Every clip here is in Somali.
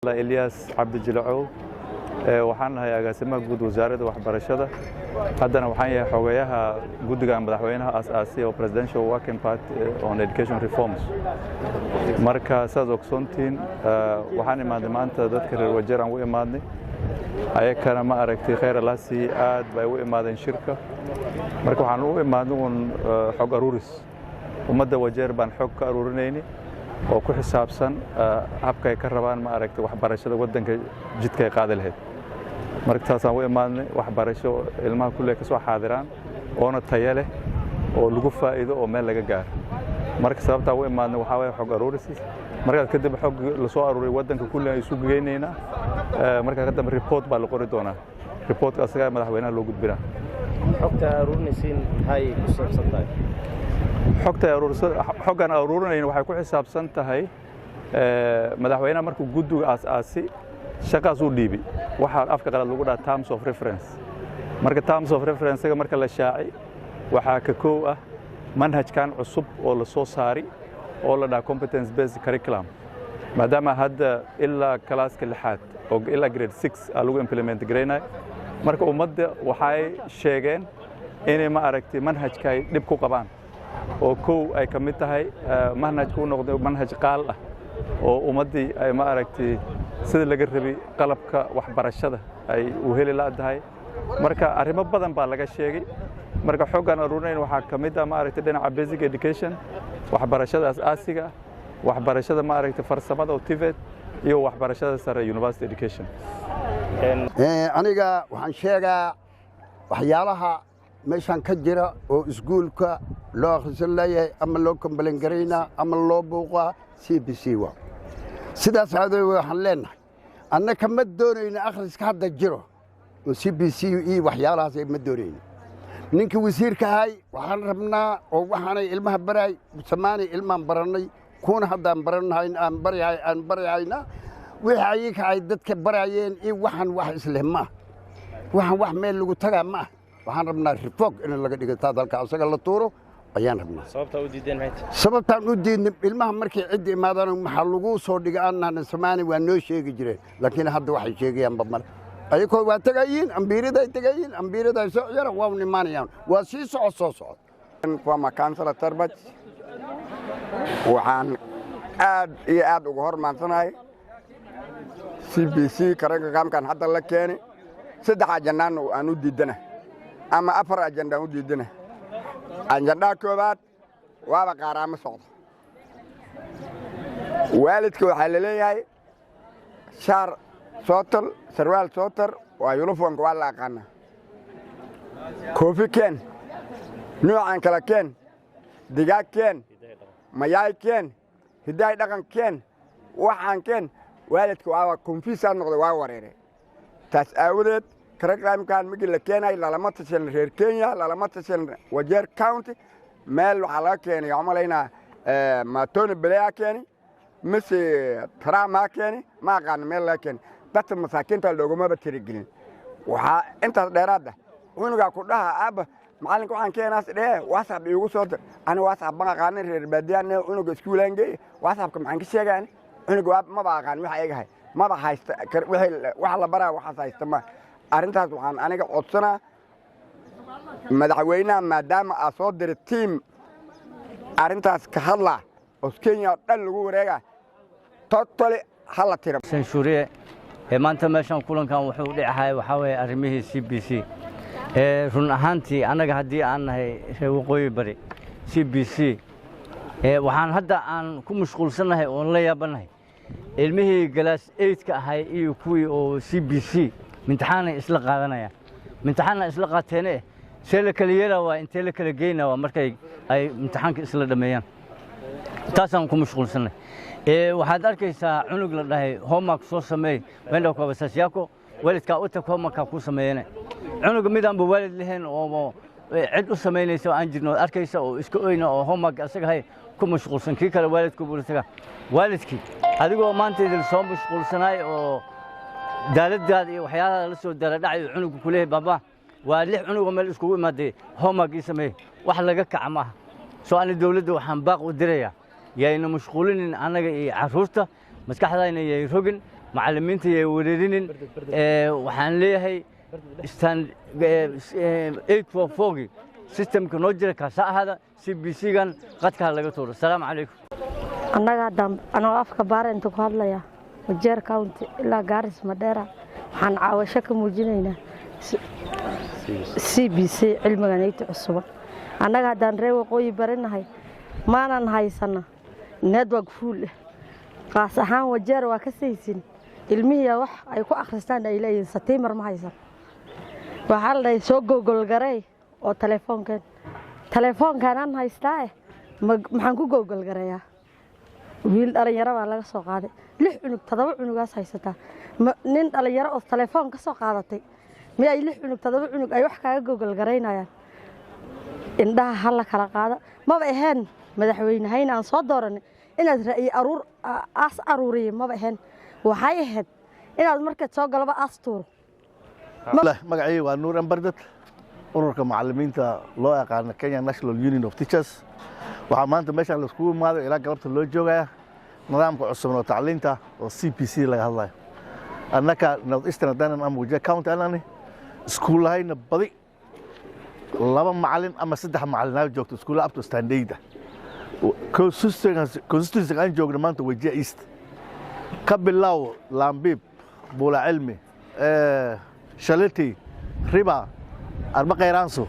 إلياس عبد الجلعو waxaan ahay agaasimaha guud wasaaradda waxbarashada haddana waxaan yahay xogayaha guddiga madaxweynaha aas-aasiga oo presidential working party on education reforms marka saad ogsoontiin waxaan imaaday maanta dadka reer wajeer aan u imaadnay ayakana ma aragtay khayr alaasi aad bay u imaadeen shirka marka waxaan u imaadnay un xog aruuris ummadda wajeer baan xog ka aruurinaynay oo ku xisaabsan habka ay ka rabaan ma aragtay waxbarashada waddanka jidka ay qaadi lahayd marka taasaan u imaadnay waxbarasho ilmaha kulle ka soo xaadiraan oona tayo leh oo lagu faa'iido oo meel laga gaaro marka sababta u imaadnay waxa way xog aruuris marka kadib xog la soo aruuray waddanka kulle ay isu geeynaynaa marka kadib report baa la qori doonaa reportka asaga madaxweynaha loo gudbinaa xogta aruurinaysiin maxay ku saabsan tahay xoggan aruurinayna waxay ku xisaabsan tahay madaxweynaha markuu guddiga aas-aasi shaqaas u dhiibay waxaa afka qalad lagu dhaha terms of reference marka terms of reference-ga marka la shaaci waxaa ka koow ah manhajkan cusub oo la soo saari oo la dhaha competence based curriculum maadaama hadda ilaa kalaaska lixaad oo ilaa grade 6 lagu implement gareynayo marka ummadda waxay sheegeen inay ma aragtay manhajka ay dhib ku qabaan oo kow ay ka mid tahay manhajku u noqday manhaj qaal ah oo ummaddii ay ma aragtay sida laga rabay qalabka waxbarashada ay u heli laadahay marka arrimo badan baa laga sheegay marka xoggan aruurinayn waxaa ka mid ah ma aragtay dhinaca basic education waxbarashada asaasiga waxbarashada ma aragtay farsamada oo TVET iyo waxbarashada sare university education aniga waxaan sheegaa waxyaalaha meeshan ka jira oo iskuulka loo akhrisan leeyahay ama loo kombalan garaynaa ama loo buuqaa CBC wa sidaas aaday waxaan leenahay annaka ma doonayno akhriska hadda jiro oo CBC iyo waxyaalahaas ma doonayno ninka wasiirka ahay waxaan rabnaa oo waxaanay ilmaha baray samaanay ilmaan baranay kuna haddaan baranahay aan barayayna wixii ayaga ay dadka barayeen iyo waxaan wax isleh ma waxaan wax meel lagu tagaa ma waxaan rabnaa report in laga dhigo dalka asaga la tuuro ayaan rabnaa sababtaan u diidnay ilmaha markay cid imaadaan waxa lagu soo dhigay annana Soomaali waa noo sheegi jireen laakiin hadda waxay sheegayaan bamar ayagoo waa tagayeen ambirada soo yara waa nimaanayaan waa sii socod waa makansala tarbaj waxaan aad iyo aad ugu hormaansanahay CBC karankan hadda la keenay saddex ajandaan aan u diidanahay ama afar ajandaan u diidanahay ajanda koobaad waaba qaaraamo socdo waalidka waxaa la leeyahay shaar sootal sarwaal sootar waa uniformka waa la aqaana koofi keen noocan kala keen digaag keen mayaay keen hidaay dhaqan keen waxaan keen waalidka waa konfiisa noqday waa wareere taas aawadeed karankan migi la keenay lalama tashan reer Kenya lalama tashan Wajeer County meel waxa la keenay amalayna maatona bilaa keenay mise trama keenay ma qaan meel la keenay dadka masaakiinta looguma batirigelin waxa inta dheeraad unuga ku dhaha aaba macalinku waxaan keenaas dhee WhatsApp igu soo dir ana WhatsApp baan qaanin reer baadiyana unuga iskuulange WhatsApp-ka maxaan ka sheegaan unuga ma baaqaan waxa ay gahay ma ba haysta waxa la baraa waxa haysta ma arintaas waxaan aniga codsanaa madaxweynaha maadaama aa soo diray tiim arintaas ka hadla oo Kenya dhan lagu wareega totally hala tiro sanshuriye maanta meeshan kulankan wuxuu dhacahay waxa way arrimihii CBC run ahaantii anaga hadii aan nahay waqooyi bari CBC waxaan hadda aan ku mashquulsanahay oo la yaabanahay ilmihii galaas 8 ka ahay iyo kuwii oo CBC imtixaan isla qaadanaya imtixaan isla qaateene seel kale yeela waa intee la kala geeyna waa markay ay imtixaanka isla dhameeyaan taasaan ku mashquulsanay waxaad arkaysaa cunug la dhahay homework soo sameey wanda ku basaas yako waalidka u tag homework ku sameeyeen cunug midaan buu waalid lahayn oo cid u sameynayso aan jirno arkaysa oo iska oyna oo homework asaga hay ku mashquulsan kii kale waalidku buu tagaa waalidkii adigoo maanta idil soo mashquulsanay oo daaladaad iyo waxyaalaha la soo dara dhacay cunugku ku leeyahay baba waa lix cunug meel isku imaaday homework sameey wax laga kacma soo aan dawladda waxaan baaq u diraya yaayna mashquulin anaga iyo caruurta maskaxdayna yay rogin macallimiinta ay wareerinin waxaan leeyahay stand 844 systemka noo jira kaasa ahaada CBC-gan qadka laga tuuro salaam calaykum annaga anoo afka baarinta ku hadlaya Wajeer County ilaa Garis Madera waxaan caawasho ka muujinaynaa CBC cilmiga nayta cusub annaga hadaan reer waqooyi barinahay maanan haysana network full qaas ahaan Wajeer waa ka saysin ilmihiya wax ay ku akhristaan ay leeyihiin Satiimar ma haysan waxa la soo Google garay oo telefoonkan aan haystaa maxaan ku Google garayaa wiil dhalinyaro baa laga soo qaaday 6 cunug 7 cunugaas haysata nin dhalinyaro oo telefoon ka soo qaadatay ma ay 6 cunug 7 cunug ay wax kaaga Google garaynayaan indhaha hal kala qaada ma ahayn madaxweynaha aan soo dooranay inaad ra'yi aruuriyo ma ahayn waxay ahayd inaad markaa soo galaba astuur magacayga waa Nuur Ambardad ururka macallimiinta loo yaqaan Kenya National Union of Teachers waxaa maanta meeshan la isku imaaday ilaa galabta loo joogaya nidaamka cusub oo tacliinta oo CBC laga hadlayo annaka North Eastern Danan ama Wajeer County anani iskuul lahayna badi 2 macallin ama 3 macallin ay joogto iskuul up to standard consistency aan joogno maanta Wajeer East ka bilow Lambib Bula Cilmi Shalati Riba arba qayraanso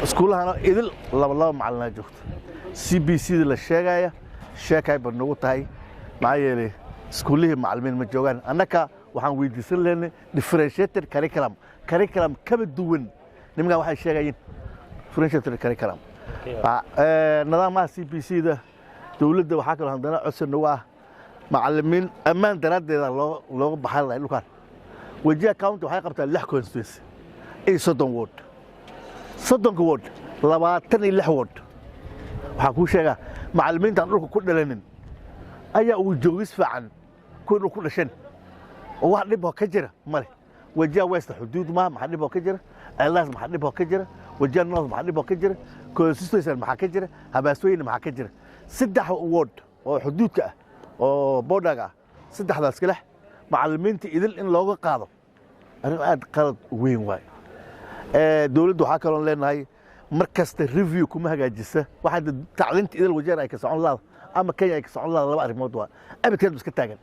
iskuulahana idil 2 macallin ay joogto CBC la sheegaya sheekay barnagu tahay maayeelay iskuulihii macallimiin ma joogan annaka waxaan weydiisan leeyahay differentiated curriculum kaba duwan nimanka waxay sheegayeen differentiated curriculum nidaamka CBC-da dawladda waxa kale handana codsan waa macallimiin ammaan daraadeeda loo baxay la dhulkan Wajeer County waxay qabtaa 6 constituency ay 30 ward 26 ward waxaa ku sheega macallimiinta dhulka ku dhalanin ayaa uu joogis fiican ku dhashan oo wax dhib ka jira male Wajeer West xuduud ma dhib ka jira Elas ma dhib ka jira Wajeer North ma dhib ka jira constituency ma ka jira Habaasooyin ma ka jira 3 ward oo xuduudka ah oo border ah 3daas kale macallimiinta idil in looga qaado arrin aad qalad weyn waay dawladdu waxa kale oo leenahay markasta review kuma hagaajisa waxa tacliinta idil Wajeer ay ka socon lahayd ama Kenya ay ka socon lahayd 2 arrimood waa abadkeed iska taagan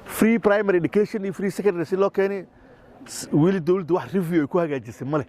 free primary education iyo free secondary si loo keenay wili dawladdu wax review ay ku hagaajisay male